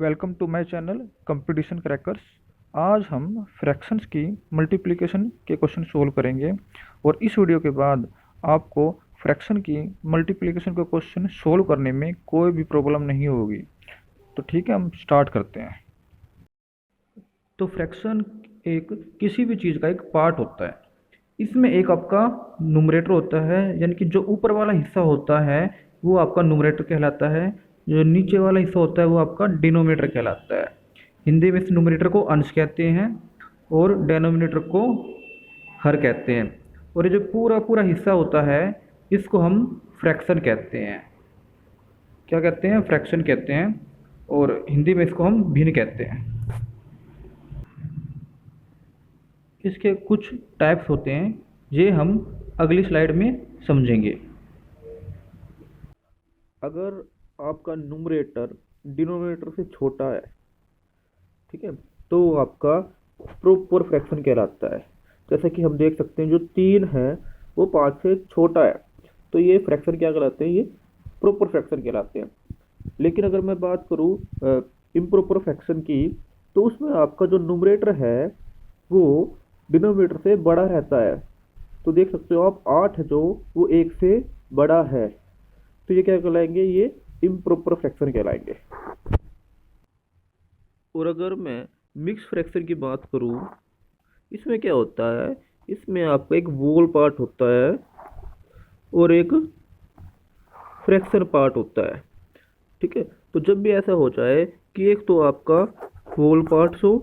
Welcome to my channel competition crackers. आज हम fractions की मल्टीप्लिकेशन के क्वेश्चन सोल्व करेंगे और इस वीडियो के बाद आपको फ्रैक्शन की मल्टीप्लिकेशन के क्वेश्चन सोल्व करने में कोई भी प्रॉब्लम नहीं होगी। तो ठीक है, हम स्टार्ट करते हैं। तो फ्रैक्शन एक किसी भी चीज़ का एक पार्ट होता है। इसमें एक आपका नुमरेटर होता है, यानी कि जो ऊपर वाला हिस्सा होता है वो आपका नुमरेटर कहलाता है। जो नीचे वाला हिस्सा होता है वो आपका डिनोमिनेटर कहलाता है। हिंदी में इस नुमरेटर को अंश कहते हैं और डेनोमिनेटर को हर कहते हैं। और ये जो पूरा पूरा हिस्सा होता है इसको हम फ्रैक्शन कहते हैं। क्या कहते हैं? फ्रैक्शन कहते हैं। और हिंदी में इसको हम भिन्न कहते हैं। इसके कुछ टाइप्स होते हैं, ये हम अगली स्लाइड में समझेंगे। अगर आपका न्यूमरेटर डिनोमिनेटर से छोटा है, ठीक है, तो वो आपका प्रॉपर फ्रैक्शन कहलाता है। जैसे कि हम देख सकते हैं जो 3 है वो 5 से छोटा है, तो ये फ्रैक्शन क्या कहलाते हैं? ये प्रॉपर फ्रैक्शन कहलाते हैं। लेकिन अगर मैं बात करूँ इम्प्रॉपर फ्रैक्शन की, तो उसमें आपका जो न्यूमरेटर है वो डिनोमिनेटर से बड़ा रहता है। तो देख सकते हो आप 8 जो वो 1 से बड़ा है, तो ये क्या कहलाएंगे? ये इम्प्रॉपर फ्रैक्शन कहलाएंगे। और अगर मैं मिक्स फ्रैक्शन की बात करूँ, इसमें क्या होता है? इसमें आपका एक वोल पार्ट होता है और एक फ्रैक्शन पार्ट होता है, ठीक है। तो जब भी ऐसा हो जाए कि एक तो आपका होल पार्ट हो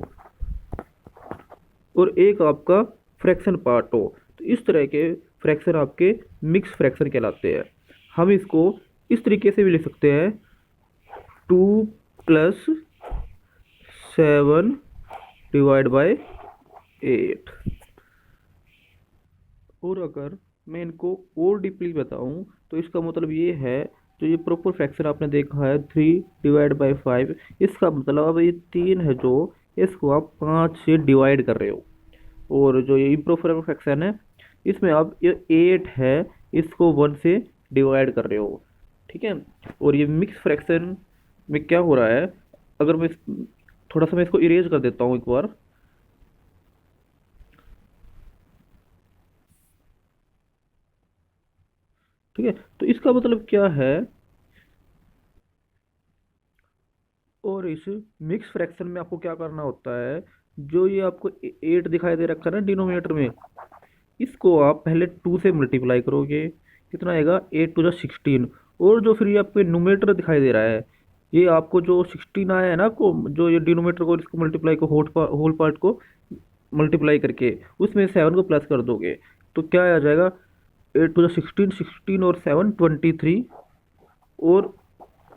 और एक आपका फ्रैक्शन पार्ट हो, तो इस तरह के फ्रैक्शन आपके मिक्स फ्रैक्शन कहलाते हैं। हम इसको इस तरीके से भी लिख सकते हैं, 2 + 7 / 8। और अगर मैं इनको और डीपली बताऊं तो इसका मतलब ये है, जो ये प्रॉपर फ्रैक्शन आपने देखा है 3/5, इसका मतलब अब ये 3 है जो इसको आप 5 से डिवाइड कर रहे हो। और जो ये इम्प्रॉपर फ्रैक्शन है इसमें आप ये 8 है इसको 1 से डिवाइड कर रहे हो, ठीक है। और ये मिक्स फ्रैक्शन में क्या हो रहा है, अगर मैं थोड़ा सा मैं इसको इरेज कर देता हूँ एक बार। ठीक है, तो इसका मतलब क्या है? और इस मिक्स फ्रैक्शन में आपको क्या करना होता है, जो ये आपको 8 दिखाई दे रखा है ना डिनोमिनेटर में, इसको आप पहले 2 से मल्टीप्लाई करोगे। कितना आएगा? 8 × 16। और जो फिर ये आपको न्यूमरेटर दिखाई दे रहा है, ये आपको जो 16 आया है ना, को जो ये डिनोमिनेटर को इसको मल्टीप्लाई को होल पार्ट को मल्टीप्लाई करके उसमें 7 को प्लस कर दोगे, तो क्या आ जाएगा? 8 × 16, 16 और 7 23। और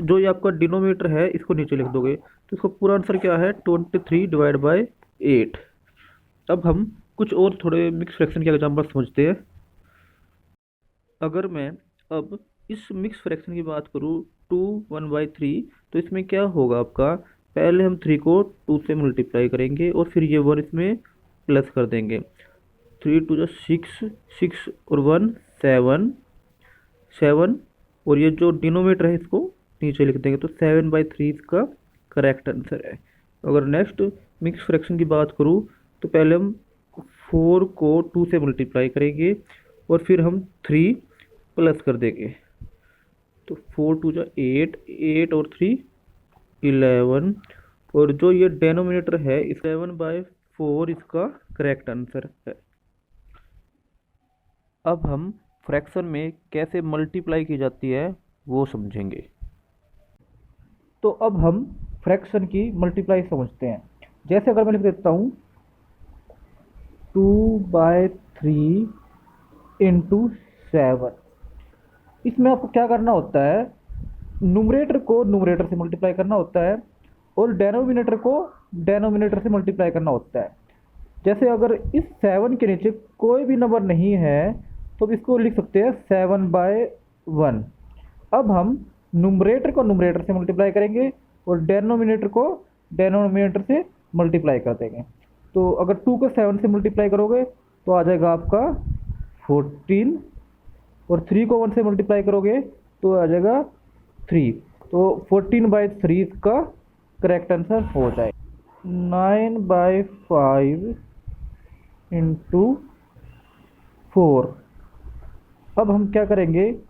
जो ये आपका डिनोमिनेटर है इसको नीचे लिख दोगे, तो इसका पूरा आंसर क्या है? 23/8। अब हम कुछ और थोड़े मिक्स फ्रैक्शन के एग्जाम्पल समझते हैं। अगर मैं अब इस मिक्स फ्रैक्शन की बात करूँ 2 1/3, तो इसमें क्या होगा आपका? पहले हम 3 को 2 से मल्टीप्लाई करेंगे और फिर ये 1 इसमें प्लस कर देंगे। 3 × 2 = 6, 6 और 1 7, 7। और ये जो डिनोमिनेटर है इसको नीचे लिख देंगे, तो 7/3 इसका करेक्ट आंसर है। अगर नेक्स्ट मिक्स फ्रैक्शन की बात करूँ, तो पहले हम 4 को 2 से मल्टीप्लाई करेंगे और फिर हम 3 प्लस कर देंगे, तो 4 × 2 = 8, 8 और 3 11। और जो ये डेनोमिनेटर है 7/4 इसका करेक्ट आंसर है। अब हम फ्रैक्शन में कैसे मल्टीप्लाई की जाती है वो समझेंगे। तो अब हम फ्रैक्शन की मल्टीप्लाई समझते हैं। जैसे अगर मैं लिख देता हूँ 2/3 × 7, इसमें आपको क्या करना होता है? न्यूमरेटर को न्यूमरेटर से मल्टीप्लाई करना होता है और डेनोमिनेटर को डेनोमिनेटर से मल्टीप्लाई करना होता है। जैसे अगर इस 7 के नीचे कोई भी नंबर नहीं है तो इसको लिख सकते हैं 7/1। अब हम न्यूमरेटर को न्यूमरेटर से मल्टीप्लाई करेंगे और डेनोमिनेटर को डेनोमिनेटर से मल्टीप्लाई कर देंगे। तो अगर 2 को 7 से मल्टीप्लाई करोगे तो आ जाएगा आपका 14, और 3 को 1 से मल्टीप्लाई करोगे तो आ जाएगा 3। तो 14/3 इसका करेक्ट आंसर हो जाए। 9/5 इंटू 4। अब हम क्या करेंगे,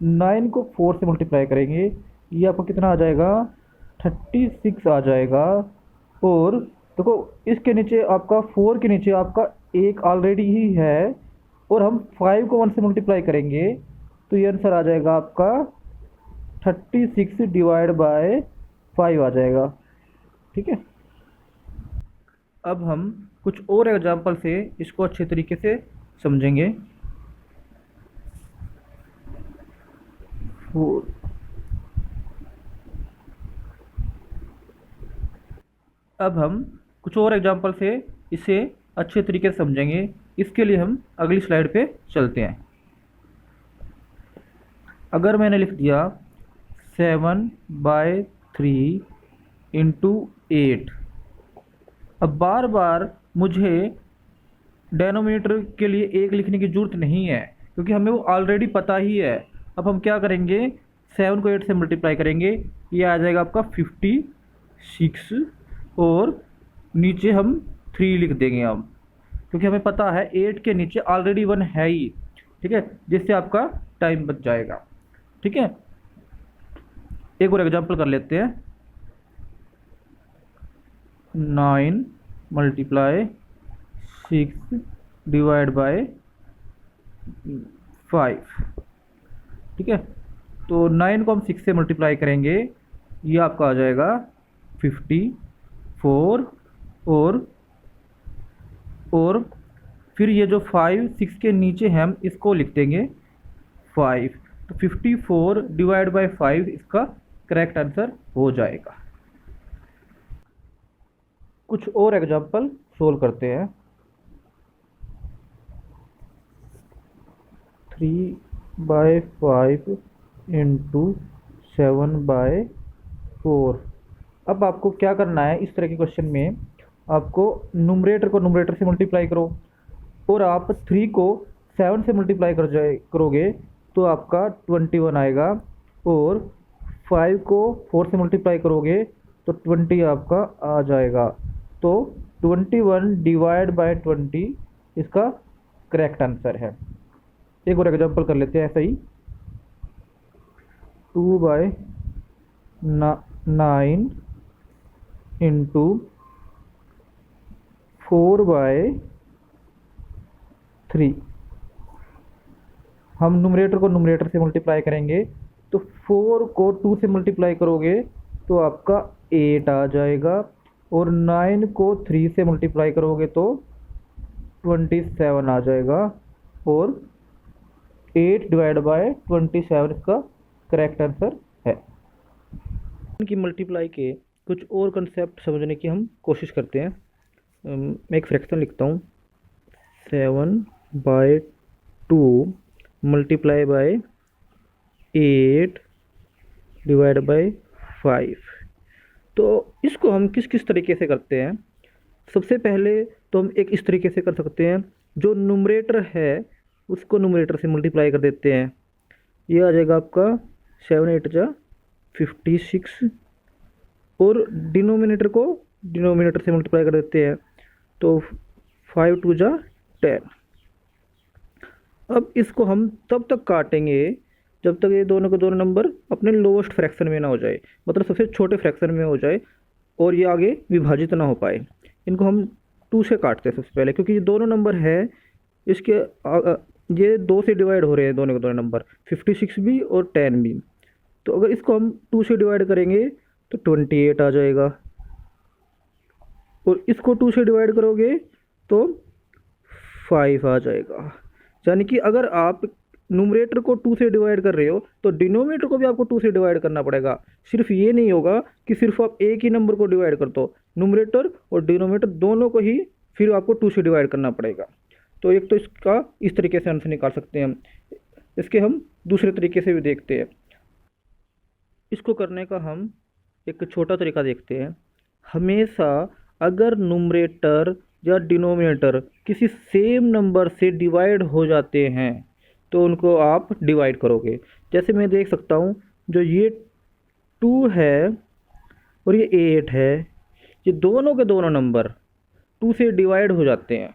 9 को 4 से मल्टीप्लाई करेंगे, ये आपको कितना आ जाएगा, 36 आ जाएगा। और देखो इसके नीचे आपका 4 के नीचे आपका एक ऑलरेडी ही है, और हम 5 को 1 से मल्टीप्लाई करेंगे तो ये आंसर आ जाएगा आपका 36 डिवाइड बाय 5 आ जाएगा। ठीक है, अब हम कुछ और एग्जांपल से इसको अच्छे तरीके से समझेंगे। 4 अब हम कुछ और एग्जांपल से इसे अच्छे तरीके से समझेंगे। इसके लिए हम अगली स्लाइड पे चलते हैं। अगर मैंने लिख दिया 7/3 इंटू 8, अब बार बार मुझे डेनोमिनेटर के लिए 1 लिखने की ज़रूरत नहीं है, क्योंकि हमें वो ऑलरेडी पता ही है। अब हम क्या करेंगे, 7 को 8 से मल्टीप्लाई करेंगे, ये आ जाएगा आपका 56, और नीचे हम 3 लिख देंगे अब, क्योंकि हमें पता है 8 के नीचे ऑलरेडी 1 है ही। ठीक है, जिससे आपका टाइम बच जाएगा। ठीक है, एक और एग्जांपल कर लेते हैं। 9 मल्टीप्लाई 6 डिवाइड बाय 5। ठीक है, तो 9 को हम 6 से मल्टीप्लाई करेंगे, ये आपका आ जाएगा 54, और फिर ये जो 5 6 के नीचे है हम इसको लिख देंगे 5, तो 54 डिवाइड बाय 5 इसका करेक्ट आंसर हो जाएगा। कुछ और एग्जांपल सोल्व करते हैं। 3/5 इंटू 7/4। अब आपको क्या करना है, इस तरह के क्वेश्चन में आपको न्यूमरेटर को न्यूमरेटर से मल्टीप्लाई करो, और आप 3 को 7 से मल्टीप्लाई करोगे तो आपका 21 आएगा, और 5 को 4 से मल्टीप्लाई करोगे तो 20 आपका आ जाएगा। तो 21 डिवाइड बाय 20 इसका करेक्ट आंसर है। एक और एग्जांपल कर लेते हैं ऐसा ही। 2/9 इंटू 4/3। हम न्यूमरेटर को न्यूमरेटर से मल्टीप्लाई करेंगे, तो 4 को 2 से मल्टीप्लाई करोगे तो आपका 8 आ जाएगा, और 9 को 3 से मल्टीप्लाई करोगे तो 27 आ जाएगा, और 8 डिवाइड बाय 27 इसका करेक्ट आंसर है। इनकी मल्टीप्लाई के कुछ और कंसेप्ट समझने की हम कोशिश करते हैं। मैं एक फ्रैक्शन लिखता हूँ, 7/2 मल्टीप्लाई बाय 8 डिवाइड बाय 5। तो इसको हम किस किस तरीके से करते हैं। सबसे पहले तो हम एक इस तरीके से कर सकते हैं, जो न्यूमरेटर है उसको न्यूमरेटर से मल्टीप्लाई कर देते हैं। ये आ जाएगा आपका 7 8 जा 56, और डिनोमिनेटर को डिनोमिनेटर से मल्टीप्लाई कर देते हैं, तो 5 2 जा 10। अब इसको हम तब तक काटेंगे जब तक ये दोनों के दोनों नंबर अपने लोएस्ट फ्रैक्शन में ना हो जाए, मतलब सबसे छोटे फ्रैक्शन में हो जाए, और ये आगे विभाजित ना हो पाए। इनको हम 2 से काटते हैं सबसे पहले, क्योंकि ये दोनों नंबर है इसके ये 2 से डिवाइड हो रहे हैं दोनों के दोनों नंबर, 56 भी और 10 भी। तो अगर इसको हम 2 से डिवाइड करेंगे तो 28 आ जाएगा, और इसको 2 से डिवाइड करोगे तो 5 आ जाएगा। यानी कि अगर आप न्यूमरेटर को 2 से डिवाइड कर रहे हो तो डिनोमिनेटर को भी आपको 2 से डिवाइड करना पड़ेगा। सिर्फ ये नहीं होगा कि सिर्फ आप एक ही नंबर को डिवाइड कर दो, न्यूमरेटर और डिनोमिनेटर दोनों को ही फिर आपको 2 से डिवाइड करना पड़ेगा। तो एक तो इसका इस तरीके से आंसर निकाल सकते हैं हम। इसके हम दूसरे तरीके से भी देखते हैं। इसको करने का हम एक छोटा तरीका देखते हैं। हमेशा अगर न्यूमरेटर या डिनोमिनेटर किसी सेम नंबर से डिवाइड हो जाते हैं तो उनको आप डिवाइड करोगे। जैसे मैं देख सकता हूँ, जो ये 2 है और ये 8 है, ये दोनों के दोनों नंबर 2 से डिवाइड हो जाते हैं।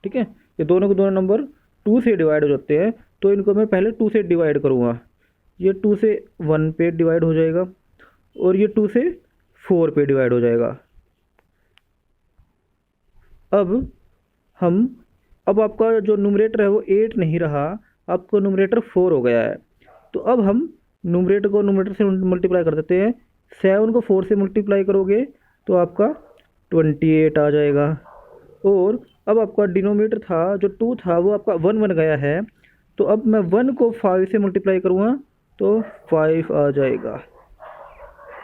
ठीक है, ये दोनों के दोनों नंबर 2 से डिवाइड हो जाते हैं, तो इनको मैं पहले 2 से डिवाइड करूँगा। ये 2 से 1 पे डिवाइड हो जाएगा और ये 2 से 4 पे डिवाइड हो जाएगा। अब हम अब आपका जो न्यूमरेटर है वो 8 नहीं रहा, आपका न्यूमरेटर 4 हो गया है। तो अब हम न्यूमरेटर को न्यूमरेटर से मल्टीप्लाई कर देते हैं। 7 को 4 से मल्टीप्लाई करोगे तो आपका 28 आ जाएगा। और अब आपका डिनोमिनेटर था जो 2 था वो आपका 1 बन गया है, तो अब मैं 1 को 5 से मल्टीप्लाई करूँगा तो 5 आ जाएगा।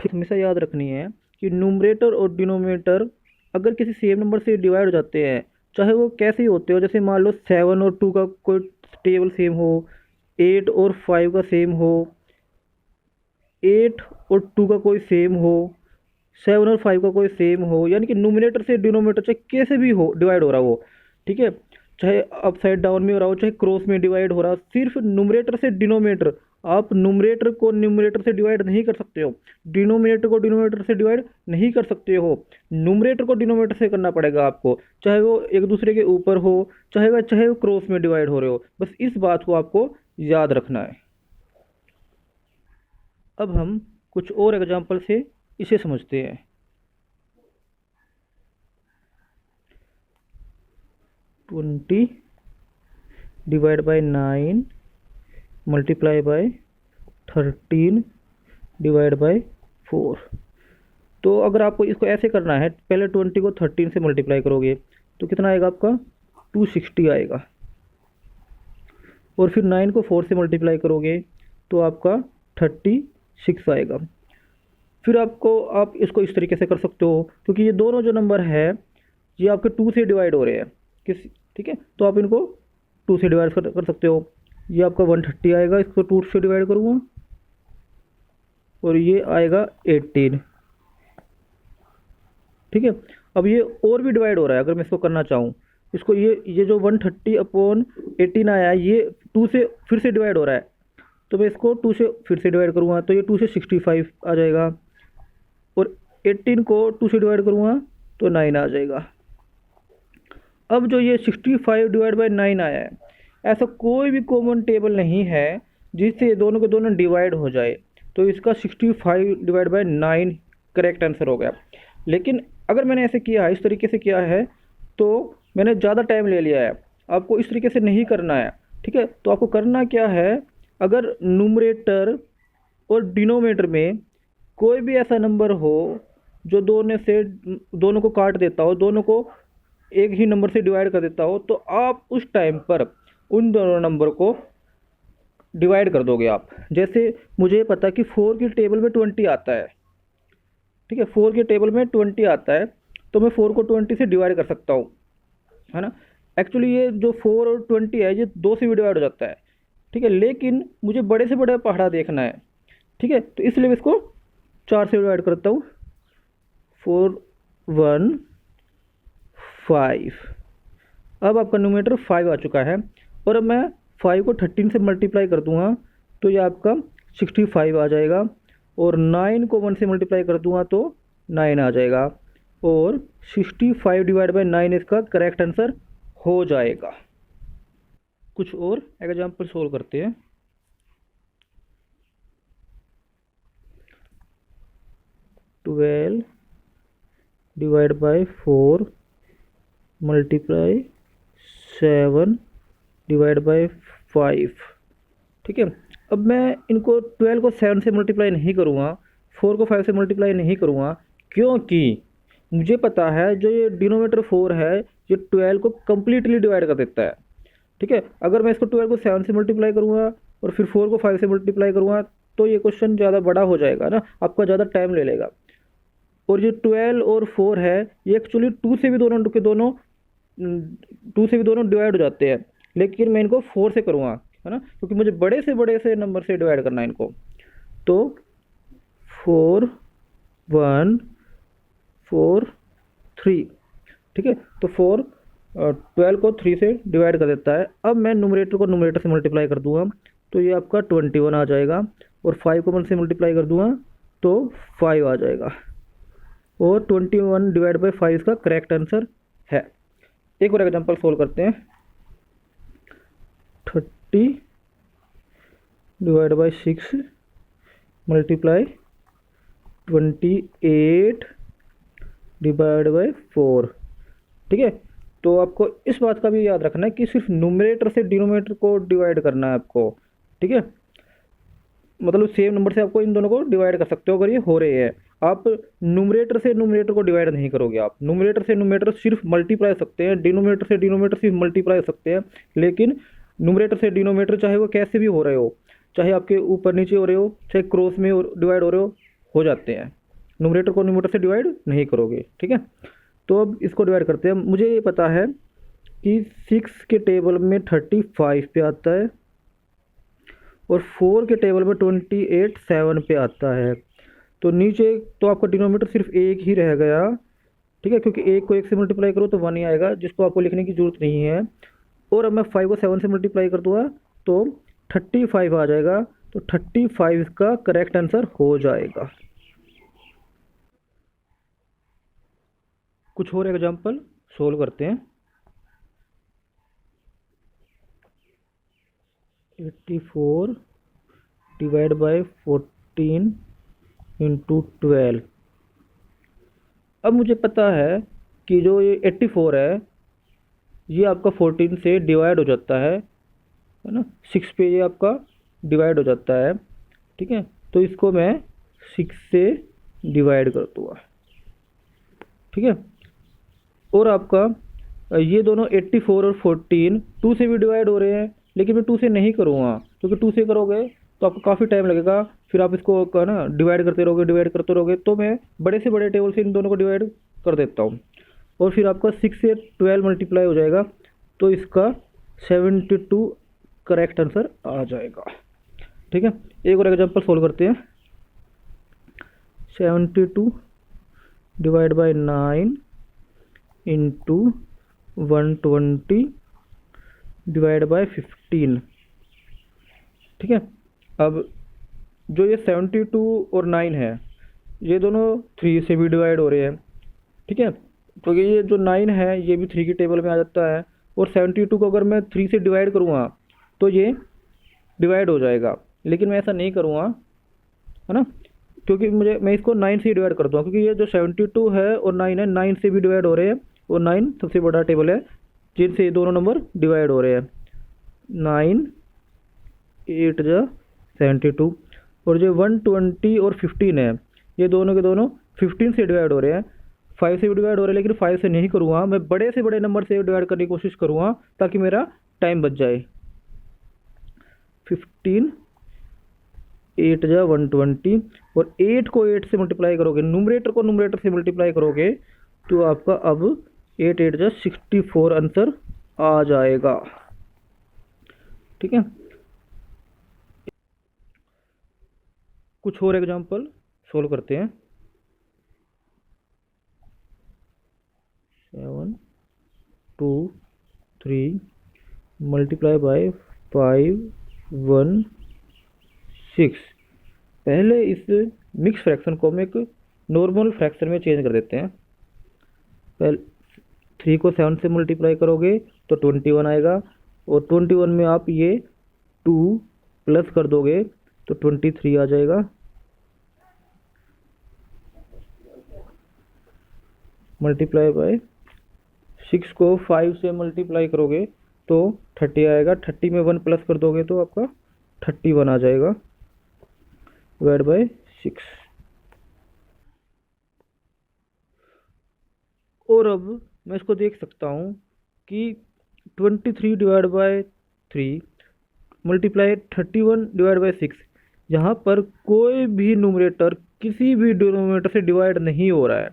ठीक, हमेशा याद रखनी है कि न्यूमरेटर और डिनोमिनेटर अगर किसी सेम नंबर से डिवाइड हो जाते हैं, चाहे वो कैसे ही होते हो, जैसे मान लो 7 और 2 का कोई टेबल सेम हो, 8 और 5 का सेम हो, 8 और 2 का कोई सेम हो, 7 और 5 का कोई सेम हो, यानी कि न्यूमरेटर से डिनोमिनेटर चाहे कैसे भी हो डिवाइड हो रहा हो, ठीक है, चाहे अपसाइड डाउन में हो रहा हो, चाहे क्रॉस में डिवाइड हो रहा हो, सिर्फ न्यूमरेटर से डिनोमिनेटर, आप न्यूमरेटर को न्यूमरेटर से डिवाइड नहीं कर सकते हो, डिनोमिनेटर को डिनोमिनेटर से डिवाइड नहीं कर सकते हो, न्यूमरेटर को डिनोमिनेटर से करना पड़ेगा आपको, चाहे वो एक दूसरे के ऊपर हो, चाहे वो क्रॉस में डिवाइड हो रहे हो। बस इस बात को आपको याद रखना है। अब हम कुछ और एग्जाम्पल से इसे समझते हैं। 20 divide by 9 multiply by 13 divide by 4। तो अगर आपको इसको ऐसे करना है, पहले 20 को 13 से मल्टीप्लाई करोगे तो कितना आएगा आपका 260 आएगा, और फिर 9 को 4 से मल्टीप्लाई करोगे तो आपका 36 आएगा। फिर आप इसको इस तरीके से कर सकते हो, क्योंकि ये दोनों जो नंबर है ये आपके 2 से डिवाइड हो रहे हैं ठीक है, तो आप इनको 2 से डिवाइड कर सकते हो। ये आपका 130 आएगा, इसको 2 से डिवाइड करूँगा, और ये आएगा 18। ठीक है, अब ये और भी डिवाइड हो रहा है, अगर मैं इसको करना चाहूँ, इसको ये जो 130/18 आया है ये 2 से फिर से डिवाइड हो रहा है, तो मैं इसको 2 से फिर से डिवाइड करूँगा तो ये 2 से 65 आ जाएगा, और 18 को 2 से डिवाइड करूँगा तो 9 आ जाएगा। अब जो ये 65 डिवाइड बाई 9 आया है, ऐसा कोई भी कॉमन टेबल नहीं है जिससे ये दोनों के दोनों डिवाइड हो जाए, तो इसका 65 डिवाइड बाई 9 करेक्ट आंसर हो गया। लेकिन अगर मैंने ऐसे किया है, इस तरीके से किया है, तो मैंने ज़्यादा टाइम ले लिया है। आपको इस तरीके से नहीं करना है, ठीक है। तो आपको करना क्या है, अगर न्यूमरेटर और डिनोमिनेटर में कोई भी ऐसा नंबर हो जो दोनों को काट देता हो, दोनों को एक ही नंबर से डिवाइड कर देता हो, तो आप उस टाइम पर उन दोनों नंबर को डिवाइड कर दोगे आप। जैसे मुझे पता है कि 4 की टेबल में 20 आता है, ठीक है, 4 के टेबल में 20 आता है, तो मैं 4 को 20 से डिवाइड कर सकता हूँ, है ना। एक्चुअली ये जो 4 और 20 है ये 2 से भी डिवाइड हो जाता है, ठीक है, लेकिन मुझे बड़े से बड़ा पहाड़ा देखना है, ठीक है, तो इसलिए मैं इसको 4 से डिवाइड करता हूँ। 4 1 5। अब आपका न्यूमरेटर 5 आ चुका है, और अब मैं 5 को 13 से मल्टीप्लाई कर दूंगा तो ये आपका 65 आ जाएगा, और 9 को 1 से मल्टीप्लाई कर दूंगा तो 9 आ जाएगा, और 65 डिवाइड बाई 9 इसका करेक्ट आंसर हो जाएगा। कुछ और एग्जाम्पल सोल्व करते हैं। 12 divide by 4 multiply 7 divide by 5, ठीक है। अब मैं इनको 12 को 7 से मल्टीप्लाई नहीं करूँगा, 4 को 5 से मल्टीप्लाई नहीं करूँगा, क्योंकि मुझे पता है जो ये डिनोमिनेटर 4 है ये 12 को कम्प्लीटली डिवाइड कर देता है, ठीक है। अगर मैं इसको 12 को 7 से मल्टीप्लाई करूँगा और फिर 4 को 5 से मल्टीप्लाई करूँगा तो ये क्वेश्चन ज़्यादा बड़ा हो जाएगा ना, आपका ज़्यादा टाइम ले लेगा। और जो 12 और 4 है ये एक्चुअली 2 से भी दोनों डिवाइड हो जाते हैं, लेकिन मैं इनको 4 से करूँगा, है ना, क्योंकि मुझे बड़े से नंबर से डिवाइड करना है इनको। तो 4 1 4 3, ठीक है, तो 12 को 3 से डिवाइड कर देता है। अब मैं न्यूमरेटर को न्यूमरेटर से मल्टीप्लाई कर दूंगा तो ये आपका 21 आ जाएगा, और 5 को 1 से मल्टीप्लाई कर दूंगा तो 5 आ जाएगा। और 21/5 इसका करेक्ट आंसर है। एक और एग्जांपल सोल्व करते हैं। 30/6 मल्टीप्लाई 28/4। ठीक है, तो आपको इस बात का भी याद रखना है कि सिर्फ न्यूमरेटर से डिनोमिनेटर को डिवाइड करना है आपको। ठीक है, मतलब सेम नंबर से आपको इन दोनों को डिवाइड कर सकते हो अगर ये हो रहे हैं। आप न्यूमरेटर से न्यूमरेटर को डिवाइड नहीं करोगे। आप न्यूमरेटर से न्यूमरेटर सिर्फ मल्टीप्लाई सकते हैं, डिनोमिनेटर से डिनोमिनेटर सिर्फ मल्टीप्लाई सकते हैं, लेकिन न्यूमरेटर से डिनोमिनेटर चाहे वो कैसे भी हो रहे हो, चाहे आपके ऊपर नीचे हो रहे हो, चाहे क्रॉस में डिवाइड हो जाते हैं। न्यूमरेटर को न्यूमरेटर से डिवाइड नहीं करोगे। ठीक है, तो अब इसको डिवाइड करते हैं। मुझे ये पता है कि 6 के टेबल में 35 पे आता है और 4 के टेबल में 28 7 पे आता है। तो नीचे तो आपका डिनोमिनेटर सिर्फ एक ही रह गया। ठीक है, क्योंकि एक को एक से मल्टीप्लाई करो तो 1 ही आएगा, जिसको आपको लिखने की जरूरत नहीं है। और अब मैं 5 को 7 से मल्टीप्लाई कर दूंगा तो 35 आ जाएगा। तो 35 इसका करेक्ट आंसर हो जाएगा। कुछ और एग्जांपल सोल्व करते हैं। 84 डिवाइड बाय 14 इंटू 12। अब मुझे पता है कि जो ये 84 है ये आपका 14 से डिवाइड हो जाता है ना, 6 पे ये आपका डिवाइड हो जाता है। ठीक है, तो इसको मैं 6 से डिवाइड कर दूँगा। ठीक है, और आपका ये दोनों 84 और 14 2 से भी डिवाइड हो रहे हैं, लेकिन मैं 2 से नहीं करूँगा, क्योंकि 2 से करोगे तो आपको काफ़ी टाइम लगेगा। फिर आप इसको का ना डिवाइड करते रहोगे, तो मैं बड़े से बड़े टेबल से इन दोनों को डिवाइड कर देता हूँ। और फिर आपका 6 से 12 मल्टीप्लाई हो जाएगा, तो इसका 72 करेक्ट आंसर आ जाएगा। ठीक है, एक और एग्जांपल सोल्व करते हैं। 72 divide by 9 into 120 divide by 15। ठीक है, अब जो ये 72 और 9 है ये दोनों 3 से भी डिवाइड हो रहे हैं। ठीक है, तो ये जो 9 है ये भी 3 की टेबल में आ जाता है, और 72 को अगर मैं 3 से डिवाइड करूँगा तो ये डिवाइड हो जाएगा, लेकिन मैं ऐसा नहीं करूँगा, है ना, क्योंकि मैं इसको 9 से ही डिवाइड कर दूँगा, क्योंकि ये जो 72 है और 9 है 9 से भी डिवाइड हो रहे हैं, और 9 सबसे बड़ा टेबल है जिनसे ये दोनों नंबर डिवाइड हो रहे हैं। 9 8 जा 72, और जो 120 और 15 है ये दोनों के दोनों 15 से डिवाइड हो रहे हैं, 5 से भी डिवाइड हो रहे हैं, लेकिन 5 से नहीं करूँगा, मैं बड़े से बड़े नंबर से डिवाइड करने की कोशिश करूँगा ताकि मेरा टाइम बच जाए। 15 8 जा 120, और 8 को 8 से मल्टीप्लाई करोगे, न्यूमरेटर को न्यूमरेटर से मल्टीप्लाई करोगे, तो आपका अब 8 8 जा 64 आंसर आ जाएगा। ठीक है, कुछ और एग्जांपल सोल्व करते हैं। 7 2 3 मल्टीप्लाई बाय 5 1 6। पहले इस मिक्स फ्रैक्शन को हम एक नॉर्मल फ्रैक्शन में चेंज कर देते हैं। पहले 3 को 7 से मल्टीप्लाई करोगे तो 21 आएगा, और 21 में आप ये 2 प्लस कर दोगे तो 23 आ जाएगा। मल्टीप्लाई बाय 6 को 5 से मल्टीप्लाई करोगे तो 30 आएगा, 30 में 1 प्लस कर दोगे तो आपका 31 आ जाएगा, डिवाइड बाय 6। और अब मैं इसको देख सकता हूँ कि 23 divide by 3 multiply 31 divide by 6, यहाँ पर कोई भी न्यूमरेटर किसी भी डिनोमिनेटर से डिवाइड नहीं हो रहा है।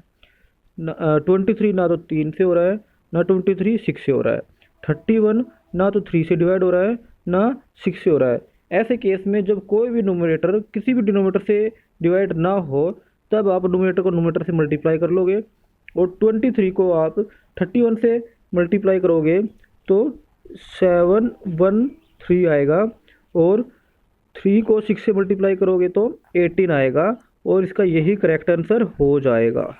23 ना तो 3 से हो रहा है, ना 23 6 से हो रहा है। 31 ना तो 3 से डिवाइड हो रहा है, ना 6 से हो रहा है। ऐसे केस में जब कोई भी न्यूमरेटर किसी भी डिनोमिनेटर से डिवाइड ना हो, तब आप न्यूमरेटर को न्यूमरेटर से मल्टीप्लाई कर लोगे, और 23 को आप 31 से मल्टीप्लाई करोगे तो 713 आएगा, और 3 को 6 से मल्टीप्लाई करोगे तो 18 आएगा, और इसका यही करेक्ट आंसर हो जाएगा।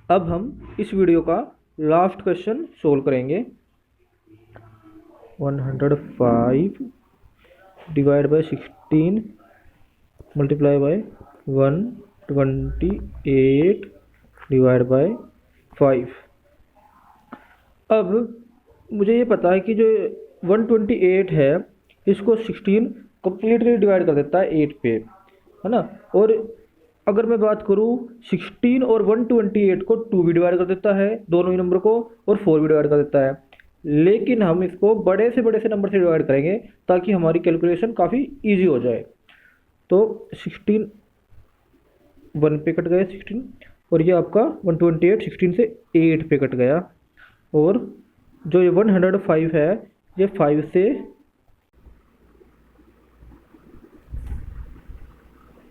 अब हम इस वीडियो का लास्ट क्वेश्चन सोल्व करेंगे। 105 divide by 16 multiply by 128 divide by 5। अब मुझे ये पता है कि जो 128 है इसको 16 कम्प्लीटली डिवाइड कर देता है 8 पे, है ना। और अगर मैं बात करूँ 16 और 128 को 2 भी डिवाइड कर देता है, दोनों ही नंबर को, और 4 भी डिवाइड कर देता है। लेकिन हम इसको बड़े से नंबर से डिवाइड करेंगे ताकि हमारी कैलकुलेशन काफ़ी इजी हो जाए। तो 16 1 पे कट गया 16, और ये आपका 128 16 से 8 पे कट गया, और जो ये 105 है ये 5 से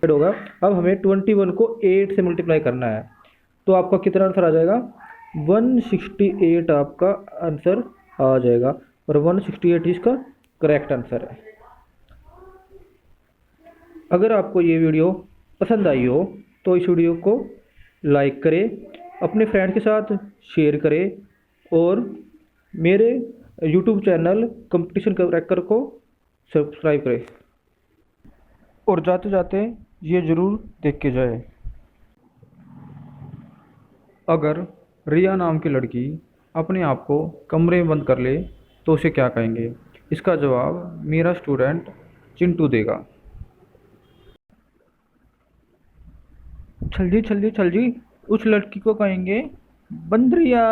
होगा। अब हमें 21 को 8 से मल्टीप्लाई करना है, तो आपका कितना आंसर आ जाएगा? 168 आपका आंसर आ जाएगा, और 168 इसका करेक्ट आंसर है। अगर आपको ये वीडियो पसंद आई हो तो इस वीडियो को लाइक करें, अपने फ्रेंड के साथ शेयर करें, और मेरे यूट्यूब चैनल कंपटीशन क्रैकर को सब्सक्राइब करें, और जाते जाते ये ज़रूर देख के जाए। अगर रिया नाम की लड़की अपने आप को कमरे में बंद कर ले तो उसे क्या कहेंगे? इसका जवाब मेरा स्टूडेंट चिंटू देगा। छल जी उस लड़की को कहेंगे बंद रिया।